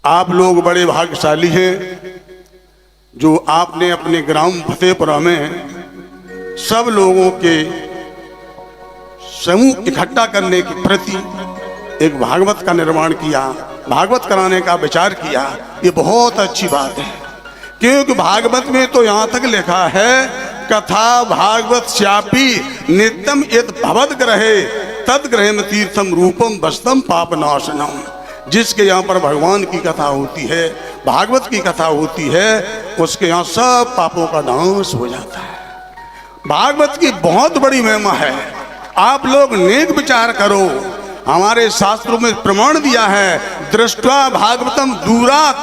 आप लोग बड़े भाग्यशाली हैं जो आपने अपने ग्राम फतेहपुरा में सब लोगों के समूह इकट्ठा करने के प्रति एक भागवत का निर्माण किया, भागवत कराने का विचार किया। ये बहुत अच्छी बात है, क्योंकि भागवत में तो यहाँ तक लिखा है कथा भागवत श्यापी नित्यम यत भवद ग्रहे तद ग्रह तीर्थम रूपम वस्तम पापनाशनम। जिसके यहाँ पर भगवान की कथा होती है, भागवत की कथा होती है, उसके यहाँ सब पापों का नाश हो जाता है। भागवत की बहुत बड़ी महिमा है। आप लोग नेक विचार करो। हमारे शास्त्रों में प्रमाण दिया है, दृष्टवा भागवतम दूरात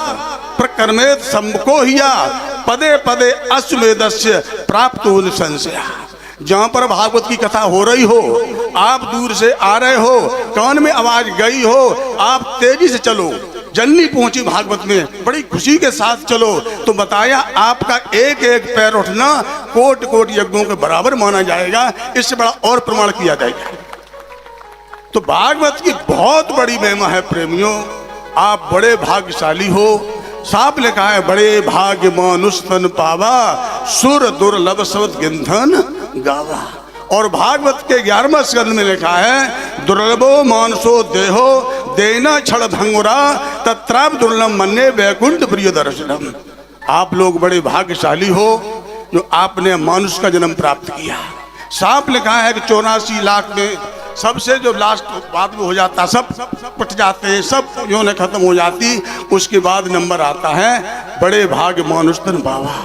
प्रकर्मेत सम्मुखो हिया पदे पदे अश्वमेधस्य प्राप्तो निसंशया। जहाँ पर भागवत की कथा हो रही हो, आप दूर से आ रहे हो, कान में आवाज गई हो, आप तेजी से चलो। जल्दी पहुंची भागवत में, बड़ी खुशी के साथ चलो, तो बताया आपका एक एक पैर उठना कोट कोट यज्ञों के बराबर माना जाएगा। इससे बड़ा और प्रमाण किया जाएगा। तो भागवत की बहुत बड़ी महिमा है प्रेमियों। आप बड़े भाग्यशाली हो। साफ लिखा है, बड़े भाग्य मानुष तन पावा सुर दुर्लभ शब्द गिंधन गावा। और भागवत के 11वें स्कंद में लिखा है, दुर्लभो मानसो देहो देना क्षण भंगुरा तत्राप दुर्लभ मन्ने वैकुंठ प्रिय दर्शनम। आप लोग बड़े भाग्यशाली हो जो आपने मानुष का जन्म प्राप्त किया। साफ लिखा है कि 84 लाख में सबसे जो लास्ट बाद में हो जाता, सब पट जाते हैं, सब योने खत्म हो जाती, उसके बाद नंबर आता है बड़े भाग्य मानुष तन पावा।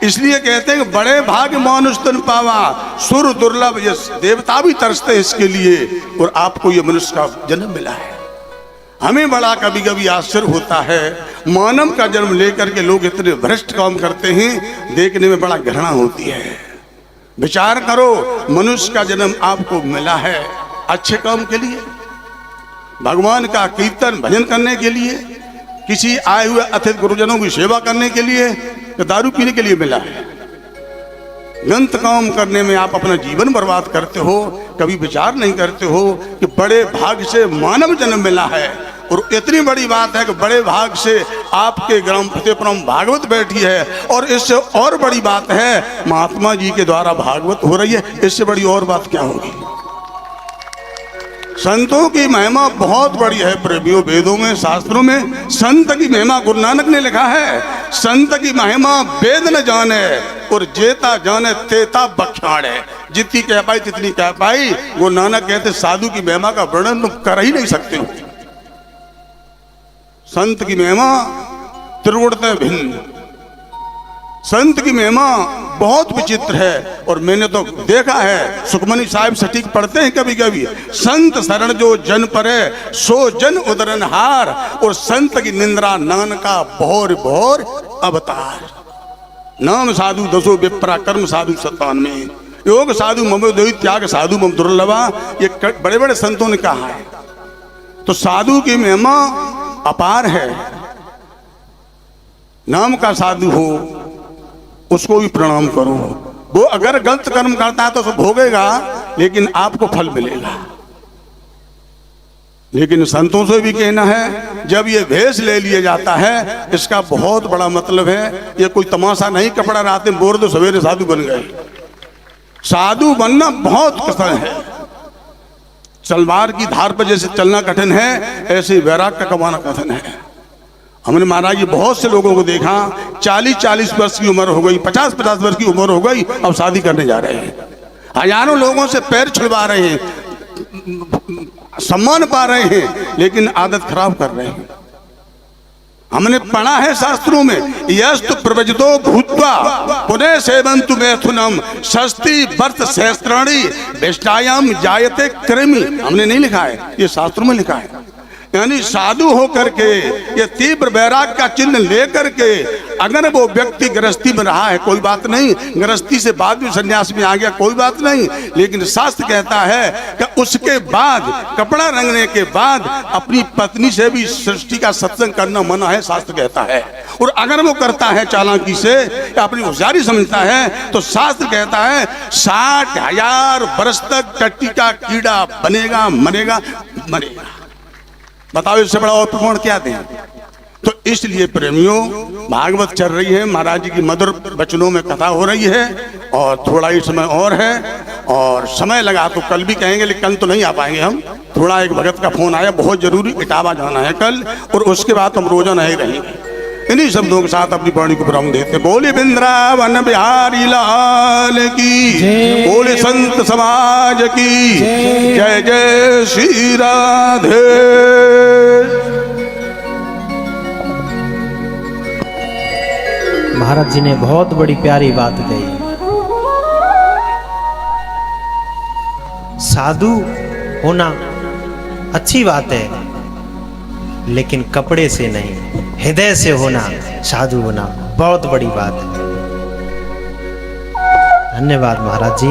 इसलिए कहते हैं कि बड़े भाग्य मानुष तन पावा, सुर दुर्लभ। ये देवता भी तरसते हैं इसके लिए, और आपको ये मनुष्य का जन्म मिला है। हमें बड़ा कभी कभी आश्चर्य होता है, मानव का जन्म लेकर के लोग इतने भ्रष्ट काम करते हैं, देखने में बड़ा घृणा होती है। विचार करो, मनुष्य का जन्म आपको मिला है अच्छे काम के लिए, भगवान का कीर्तन भजन करने के लिए, किसी आए हुए अतिथि गुरुजनों की सेवा करने के लिए, या दारू पीने के लिए मिला है। गलत काम करने में आप अपना जीवन बर्बाद करते हो। कभी विचार नहीं करते हो कि बड़े भाग से मानव जन्म मिला है। और इतनी बड़ी बात है कि बड़े भाग से आपके ग्राम फतेहपुरा में भागवत बैठी है, और इससे और बड़ी बात है महात्मा जी के द्वारा भागवत हो रही है। इससे बड़ी और बात क्या होगी। संतों की महिमा बहुत बड़ी है प्रेमियों। वेदों में, शास्त्रों में संत की महिमा गुरु नानक ने लिखा है, संत की महिमा वेद न जाने और जेता जाने तेता बख्याड़े। जितनी कह पाई तितनी कह पाई। गुरु नानक कहते साधु की महिमा का वर्णन तुम कर ही नहीं सकते हो। संत की महिमा त्रिगुणतः भिन्न। संत की महिमा बहुत विचित्र है। और मैंने तो देखा है, सुखमनी साहिब सटीक पढ़ते हैं कभी कभी, संत शरण जो जन परे सो जन उदरन हार। और संत की निंद्रा नान का भोर भोर अवतार। नाम साधु दसो विप्रा कर्म साधु 97 योग साधु मम देहि त्याग साधु मम दुर्लभा। ये बड़े बड़े संतों ने कहा है। तो साधु की महिमा अपार है। नाम का साधु हो उसको भी प्रणाम करो। वो अगर गलत कर्म करता है तो सब भोगेगा, लेकिन आपको फल मिलेगा। लेकिन संतों से भी कहना है, जब ये भेष ले लिया जाता है, इसका बहुत बड़ा मतलब है ये कोई तमाशा नहीं। कपड़ा रात में बोर दो सवेरे साधु बन गए। साधु बनना बहुत कठिन है। तलवार की धार पर जैसे चलना कठिन है, ऐसे वैराग का कमाना कठिन है। हमने महाराज जी बहुत से लोगों को देखा, 40-40 वर्ष की उम्र हो गई, 50-50 वर्ष की उम्र हो गई, अब शादी करने जा रहे हैं। हजारों लोगों से पैर छुड़वा रहे हैं, सम्मान पा रहे हैं, लेकिन आदत खराब कर रहे हैं। हमने पढ़ा है शास्त्रों में, यस्तु प्रवजितो भूत्वा पुनः सेवन्तु मैथुनम षष्ठी वर्ष सहस्त्राणि वेष्टायाम जायते कृमि। हमने नहीं लिखा है, ये शास्त्रों में लिखा है। यानी साधु होकर के ये तीव्र वैराग का चिन्ह लेकर के अगर वो व्यक्ति गृहस्थी में रहा है कोई बात नहीं, गृहस्थी से बाद में सन्यास में आ गया कोई बात नहीं, लेकिन शास्त्र कहता है कि उसके बाद कपड़ा रंगने के बाद अपनी पत्नी से भी सृष्टि का सत्संग करना मना है, शास्त्र कहता है। और अगर वो करता है चालाकी से या अपनी होशियारी समझता है तो शास्त्र कहता है 60,000 वर्ष तक टट्टी का कीड़ा बनेगा, मरेगा मरेगा। बताओ इससे बड़ा और प्रमाण क्या दें। तो इसलिए प्रेमियों, भागवत चल रही है, महाराज जी की मधुर वचनों में कथा हो रही है, और थोड़ा ही समय और है, और समय लगा तो कल भी कहेंगे, लेकिन कल तो नहीं आ पाएंगे हम। थोड़ा एक भगत का फोन आया, बहुत जरूरी, इटावा जाना है कल, और उसके बाद हम रोजा नहीं रहेंगे। इन्हीं शब्दों के साथ अपनी वाणी को विराम देते। बोले वृंदावन बिहारी लाल की, बोले संत समाज की जय जय श्री राधे। महाराज जी ने बहुत बड़ी प्यारी बात कही। साधु होना अच्छी बात है, लेकिन कपड़े से नहीं, हृदय से होना, साधु होना बहुत बड़ी बात है। धन्यवाद महाराज जी।